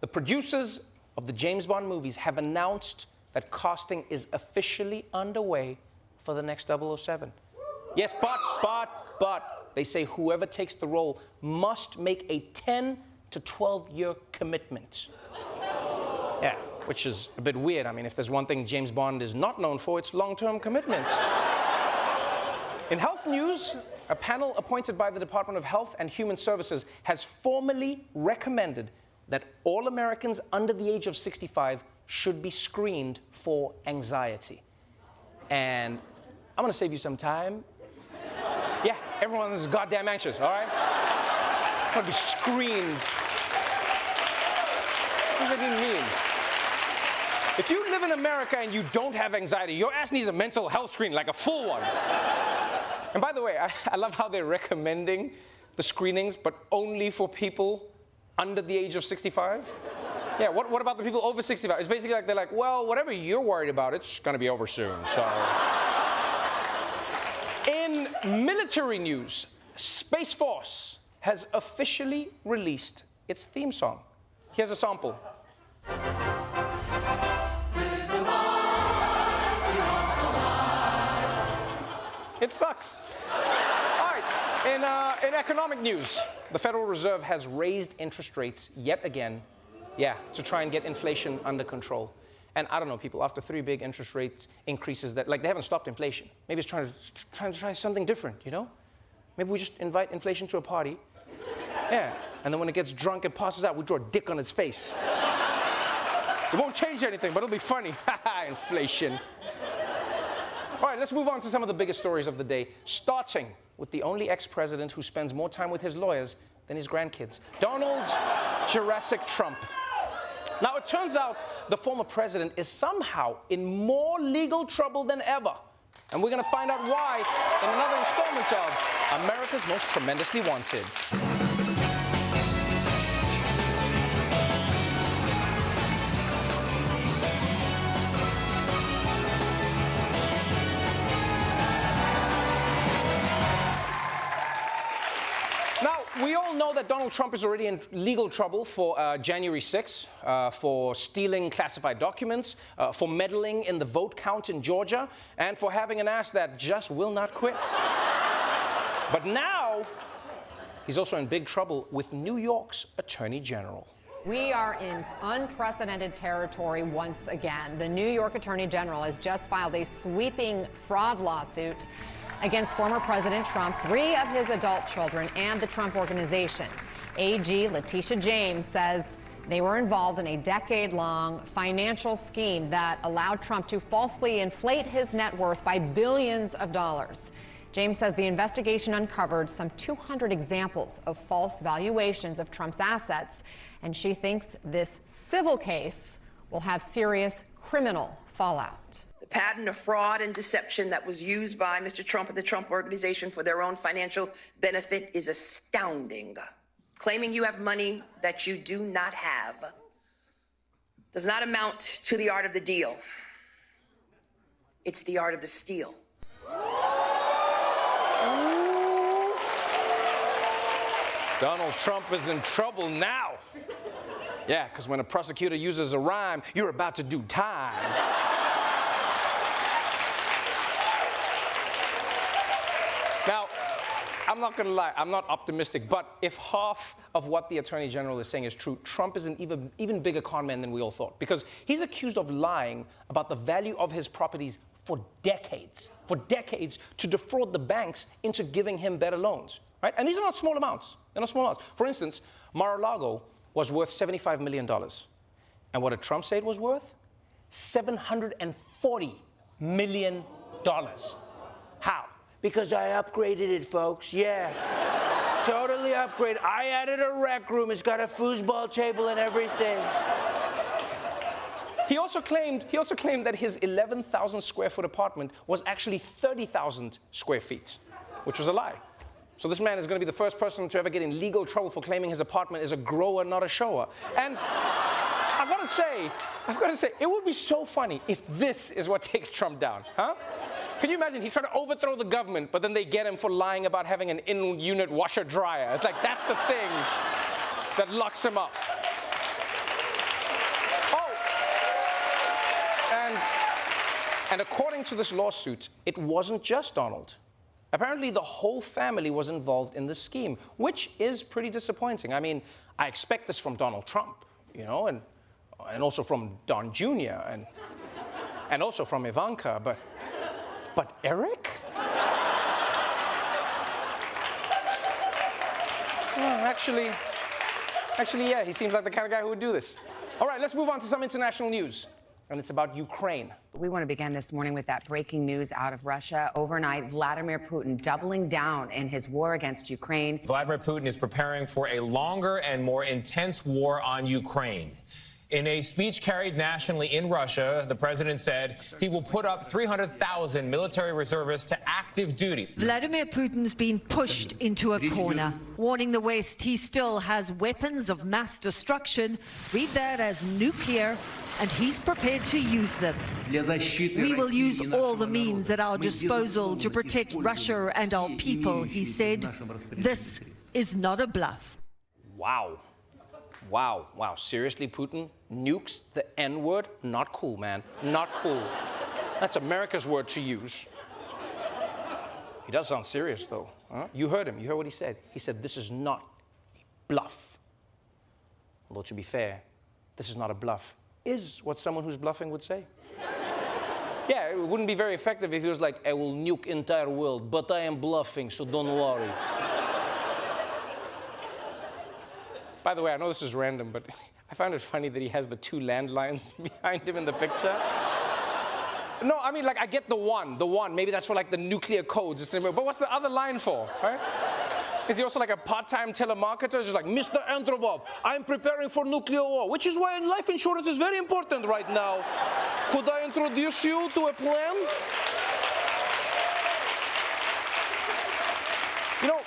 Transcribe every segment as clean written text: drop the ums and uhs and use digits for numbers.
The producers of the James Bond movies have announced that casting is officially underway for the next 007. Yes, but they say whoever takes the role must make a 10 to 12-year commitment. Yeah, which is a bit weird. I mean, if there's one thing James Bond is not known for, it's long-term commitments. In health news, a panel appointed by the Department of Health and Human Services has formally recommended that all Americans under the age of 65 should be screened for anxiety. And I'm gonna save you some time. Yeah, everyone is goddamn anxious, all right? I'm gonna be screened. What does that even mean? If you live in America and you don't have anxiety, your ass needs a mental health screen, like a full one. And by the way, I love how they're recommending the screenings, but only for people under the age of 65. Yeah, what about the people over 65? It's basically like they're like, well, whatever you're worried about, it's gonna be over soon, so. In military news, Space Force has officially released its theme song. Here's a sample. It sucks. All right, in economic news, the Federal Reserve has raised interest rates yet again, to try and get inflation under control. And I don't know, people, after 3 big interest rate increases that, like, they haven't stopped inflation. Maybe it's trying to try something different, you know? Maybe we just invite inflation to a party. Yeah, and then when it gets drunk and passes out, we draw a dick on its face. It won't change anything, but it'll be funny. Haha, inflation. All right, let's move on to some of the biggest stories of the day, starting with the only ex-president who spends more time with his lawyers than his grandkids, Donald Jurassic Trump. Now, it turns out the former president is somehow in more legal trouble than ever. And we're going to find out why in another installment of America's Most Tremendously Wanted. We all know that Donald Trump is already in legal trouble for January 6th, for stealing classified documents, for meddling in the vote count in Georgia, and for having an ass that just will not quit. But now, he's also in big trouble with New York's Attorney General. We are in unprecedented territory once again. The New York Attorney General has just filed a sweeping fraud lawsuit against former President Trump, 3 of his adult children, and the Trump Organization. AG Letitia James says they were involved in a decade-long financial scheme that allowed Trump to falsely inflate his net worth by billions of dollars. James says the investigation uncovered some 200 examples of false valuations of Trump's assets, and she thinks this civil case will have serious criminal fallout. The pattern of fraud and deception that was used by Mr. Trump and the Trump Organization for their own financial benefit is astounding. Claiming you have money that you do not have does not amount to the art of the deal. It's the art of the steal. Donald Trump is in trouble now. Yeah, because when a prosecutor uses a rhyme, you're about to do time. Now, I'm not going to lie, I'm not optimistic, but if half of what the Attorney General is saying is true, Trump is an even bigger con man than we all thought, because he's accused of lying about the value of his properties for decades to defraud the banks into giving him better loans, right? And these are not small amounts. They're not small amounts. For instance, Mar-a-Lago was worth $75 million. And what did Trump say it was worth? $740 million. How? Because I upgraded it, folks. Yeah. Totally upgraded. I added a rec room. It's got a foosball table and everything. He also claimed that his 11,000 square foot apartment was actually 30,000 square feet, which was a lie. So this man is going to be the first person to ever get in legal trouble for claiming his apartment is a grower, not a shower. And I've got to say, it would be so funny if this is what takes Trump down, huh? Can you imagine? He tried to overthrow the government, but then they get him for lying about having an in-unit washer-dryer. It's like, that's the thing that locks him up. And according to this lawsuit, it wasn't just Donald. Apparently, the whole family was involved in the scheme, which is pretty disappointing. I mean, I expect this from Donald Trump, you know, and also from Don Jr. and also from Ivanka, but Eric? Well, actually, yeah, he seems like the kind of guy who would do this. All right, let's move on to some international news. And it's about Ukraine. We want to begin this morning with that breaking news out of Russia. Overnight, Vladimir Putin doubling down in his war against Ukraine. Vladimir Putin is preparing for a longer and more intense war on Ukraine. In a speech carried nationally in Russia, the president said he will put up 300,000 military reservists to active duty. Vladimir Putin's been pushed into a corner, warning the West he still has weapons of mass destruction, read that as nuclear, and he's prepared to use them. We will use all the means at our disposal to protect Russia and our people, he said. This is not a bluff. Wow. Wow, wow, seriously, Putin? Nukes, the N-word? Not cool, man, not cool. That's America's word to use. He does sound serious, though. Huh? You heard him, you heard what he said. He said, this is not a bluff. Although, to be fair, this is not a bluff, is what someone who's bluffing would say. Yeah, it wouldn't be very effective if he was like, I will nuke entire world, but I am bluffing, so don't worry. By the way, I know this is random, but I found it funny that he has the two landlines behind him in the picture. No, I mean, like, I get the one. Maybe that's for, like, the nuclear codes. But what's the other line for, right? Is he also, like, a part-time telemarketer? Just like, Mr. Andropov, I'm preparing for nuclear war, which is why life insurance is very important right now. Could I introduce you to a plan? You know,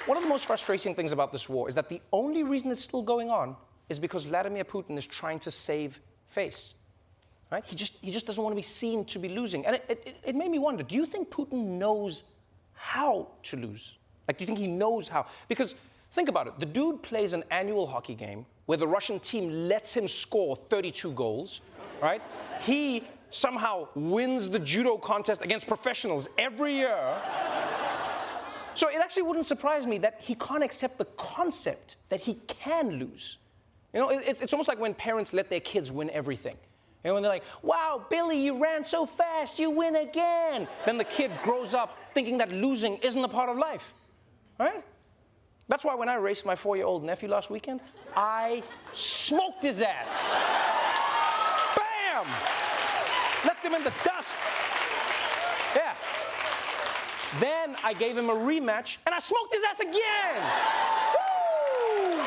one of the most frustrating things about this war is that the only reason it's still going on is because Vladimir Putin is trying to save face. Right? He just doesn't want to be seen to be losing. And it made me wonder, do you think Putin knows how to lose? Like, do you think he knows how? Because think about it. The dude plays an annual hockey game where the Russian team lets him score 32 goals, right? He somehow wins the judo contest against professionals every year. So it actually wouldn't surprise me that he can't accept the concept that he can lose. You know, it's almost like when parents let their kids win everything. You know, when they're like, wow, Billy, you ran so fast, you win again. Then the kid grows up thinking that losing isn't a part of life, right? That's why when I raced my 4-year-old nephew last weekend, I smoked his ass. Bam! Left him in the dust. Yeah. Then I gave him a rematch, and I smoked his ass again! Woo!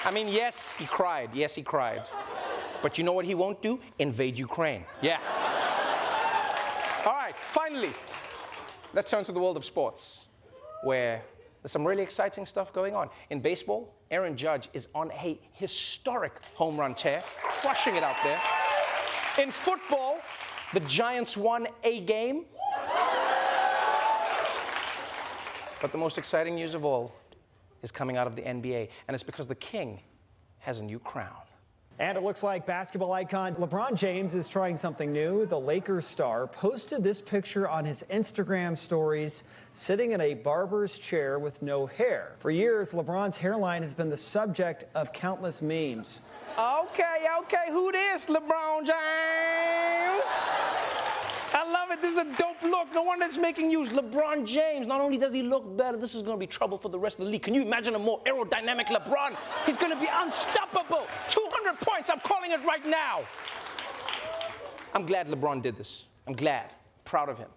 I mean, yes, he cried. Yes, he cried. But you know what he won't do? Invade Ukraine. Yeah. All right, finally, let's turn to the world of sports, where there's some really exciting stuff going on. In baseball, Aaron Judge is on a historic home run tear, crushing it out there. In football, the Giants won a game. But the most exciting news of all is coming out of the NBA, and it's because the king has a new crown. And it looks like basketball icon LeBron James is trying something new. The Lakers star posted this picture on his Instagram stories, sitting in a barber's chair with no hair. For years, LeBron's hairline has been the subject of countless memes. Okay, who this, LeBron James? I love it. This is a dope look. No wonder it's making news. LeBron James, not only does he look better, this is going to be trouble for the rest of the league. Can you imagine a more aerodynamic LeBron? He's going to be unstoppable. 200 points. I'm calling it right now. I'm glad LeBron did this. I'm glad. Proud of him.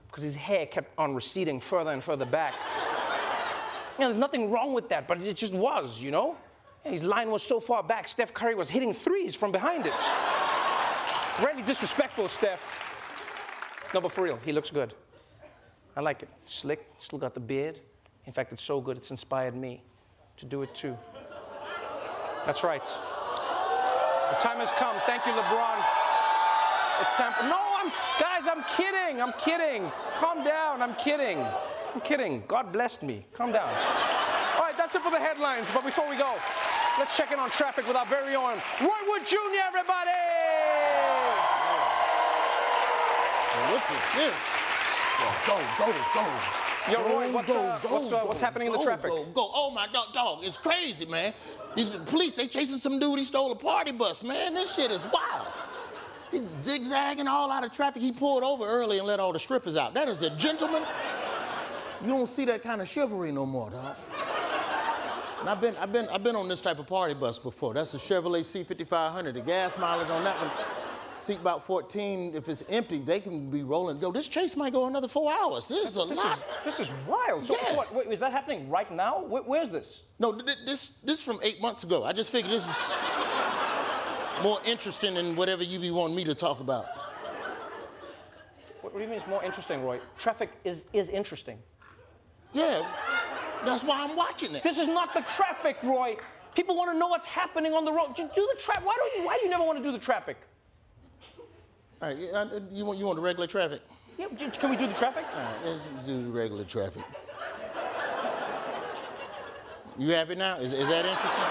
Because his hair kept on receding further and further back. Yeah, there's nothing wrong with that, but it just was, you know? Yeah, his line was so far back, Steph Curry was hitting threes from behind it. Really disrespectful, Steph. No, but for real, he looks good. I like it. Slick, still got the beard. In fact, it's so good, it's inspired me to do it too. That's right. The time has come. Thank you, LeBron. It's time for... No, guys, I'm kidding. Calm down, I'm kidding. God blessed me. Calm down. All right, that's it for the headlines. But before we go, let's check in on traffic with our very own Roy Wood Jr., everybody! Look at this. Go. Yo, Roy, what's happening in the traffic? Go. Oh, my dog, it's crazy, man. The police, they chasing some dude, he stole a party bus, man. This shit is wild. He's zigzagging all out of traffic. He pulled over early and let all the strippers out. That is a gentleman. You don't see that kind of chivalry no more, dog. And I've been on this type of party bus before. That's a Chevrolet C5500. The gas mileage on that one, seat about 14. If it's empty, they can be rolling. Yo, this chase might go another 4 hours. This is a lot. This is wild. So, Yeah. so what, wait, is that happening right now? Where's this? No, this from 8 months ago. I just figured this is more interesting than whatever you be wanting me to talk about. What do you mean it's more interesting, Roy? Traffic is interesting. Yeah, that's why I'm watching it. This is not the traffic, Roy. People want to know what's happening on the road. Just do the traffic. Why do you never want to do the traffic? All right, you want the regular traffic? Yeah, can we do the traffic? All right, let's do the regular traffic. You happy now? Is that interesting?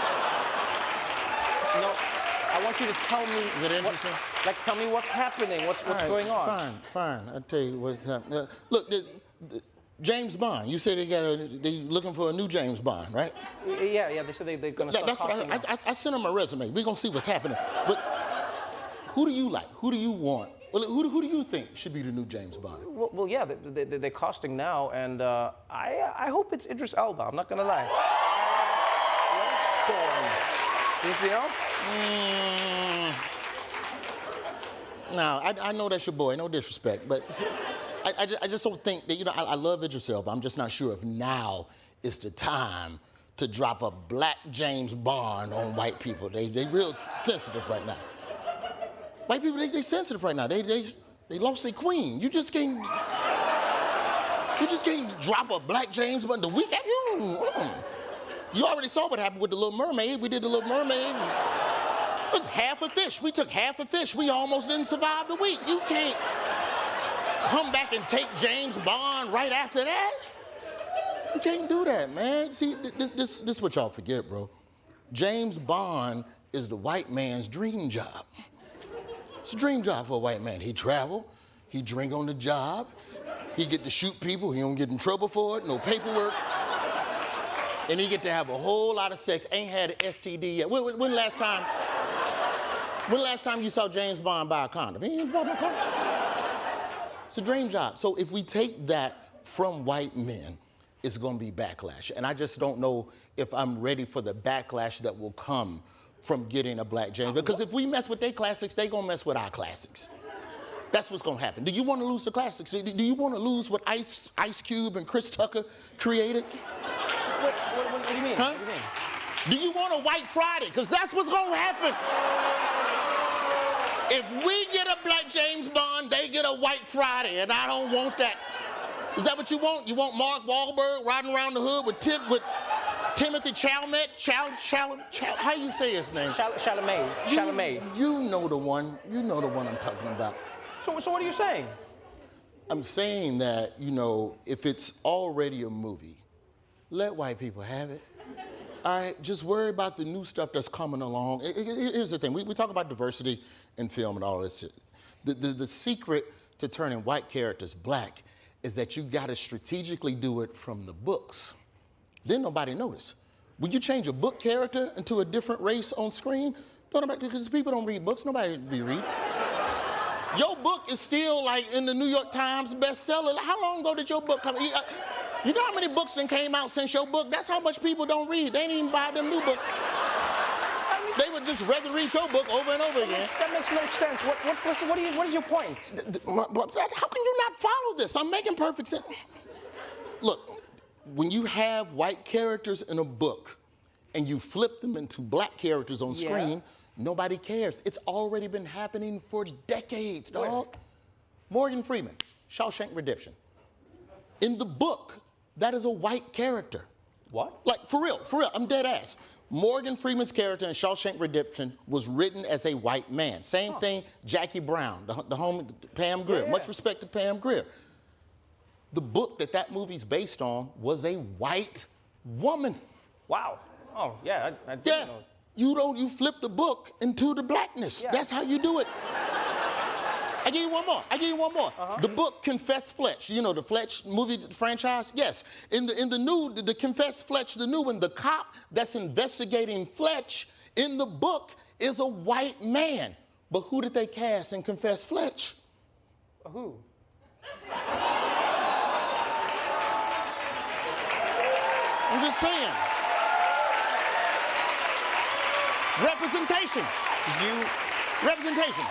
No, I want you to tell me. Is it interesting? Tell me what's happening. What's going on? Fine. I'll tell you what's happening. Look, James Bond. You said they looking for a new James Bond, right? Yeah. They said they're going to start That's what I sent them a resume. We're gonna see what's happening. But who do you like? Who do you want? Well, who do you think should be the new James Bond? Well, yeah, they're casting now, and I hope it's Idris Elba. I'm not gonna lie. Anything else? No, I know that's your boy. No disrespect, but I just don't think that, I love Idris Elba. I'm just not sure if now is the time to drop a black James Bond on white people. They real sensitive right now. White people, they sensitive right now. They lost their queen. You just can't drop a black James Bond the week after. You already saw what happened with the Little Mermaid. We did the Little Mermaid. Half a fish. We took half a fish. We almost didn't survive the week. You can't come back and take James Bond right after that. You can't do that, man. See, this is what y'all forget, bro. James Bond is the white man's dream job. It's a dream job for a white man. He travel, he drink on the job, he get to shoot people, he don't get in trouble for it, no paperwork, and he get to have a whole lot of sex. Ain't had an STD yet. When last time you saw James Bond buy a condom? He ain't bought no condom. It's a dream job. So if we take that from white men, it's gonna be backlash. And I just don't know if I'm ready for the backlash that will come from getting a black James. Because if we mess with their classics, they gonna mess with our classics. That's what's gonna happen. Do you wanna lose the classics? Do you wanna lose what Ice Cube and Chris Tucker created? What do you mean? Huh? What do you mean? Do you want a White Friday? Because that's what's gonna happen. If we get a black James Bond, they get a White Friday, and I don't want that. Is that what you want? You want Mark Wahlberg riding around the hood with Timothy Chalamet? How you say his name? Chalamet. You know the one. You know the one I'm talking about. So what are you saying? I'm saying that, if it's already a movie, let white people have it. All right, just worry about the new stuff that's coming along. Here's the thing. We talk about diversity in film and all this shit. The secret to turning white characters black is that you got to strategically do it from the books. Then nobody notice. When you change a book character into a different race on screen, because people don't read books, nobody be reading. Your book is still in the New York Times bestseller. How long ago did your book come? You know how many books then came out since your book? That's how much people don't read. They ain't even buy them new books. They would just rather read your book over and over again. That makes no sense. What is your point? How can you not follow this? I'm making perfect sense. Look, when you have white characters in a book and you flip them into black characters on screen, nobody cares. It's already been happening for decades, dog. Morgan Freeman, Shawshank Redemption. In the book, that is a white character. What? For real, I'm dead ass. Morgan Freeman's character in Shawshank Redemption was written as a white man. Same thing, Jackie Brown, the homie, Pam Grier. Much respect to Pam Grier. The book that movie's based on was a white woman. Wow. Oh, yeah, I didn't know. You flip the book into the blackness. Yeah. That's how you do it. I give you one more. The book Confess Fletch. You know the Fletch movie franchise? Yes. In the Confess Fletch, the new one, the cop that's investigating Fletch in the book is a white man. But who did they cast in Confess Fletch? Who? I'm just saying. Representation. Representation.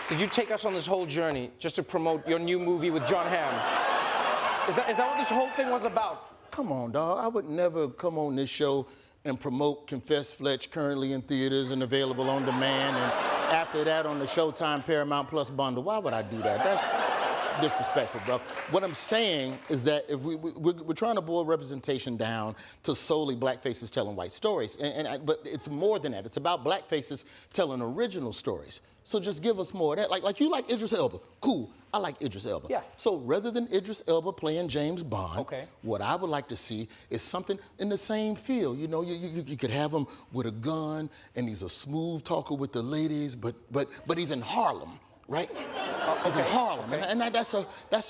Did you take us on this whole journey just to promote your new movie with John Hamm? Is that what this whole thing was about? Come on, dog. I would never come on this show and promote Confess Fletch, currently in theaters and available on demand, and after that on the Showtime Paramount Plus bundle. Why would I do that? That's disrespectful, bro. What I'm saying is that if we're trying to boil representation down to solely black faces telling white stories, but it's more than that. It's about black faces telling original stories. So just give us more of that. Like you like Idris Elba. Cool. I like Idris Elba. Yeah. So rather than Idris Elba playing James Bond, okay, what I would like to see is something in the same field. You know, you could have him with a gun and he's a smooth talker with the ladies, but he's in Harlem, right? He's in Harlem, and that's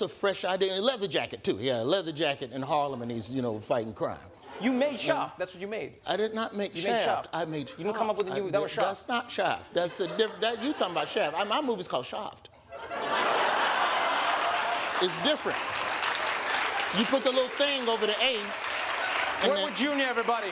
a fresh idea. And a leather jacket too. Yeah, a leather jacket in Harlem, and he's fighting crime. You made Shaft. That's what you made. I did not make Shaft. I made. You didn't come up with a new. That was Shaft. That's not Shaft. That's a different. You talking about Shaft? My movie's called Shaft. It's different. You put the little thing over the A. Work with Junior, everybody.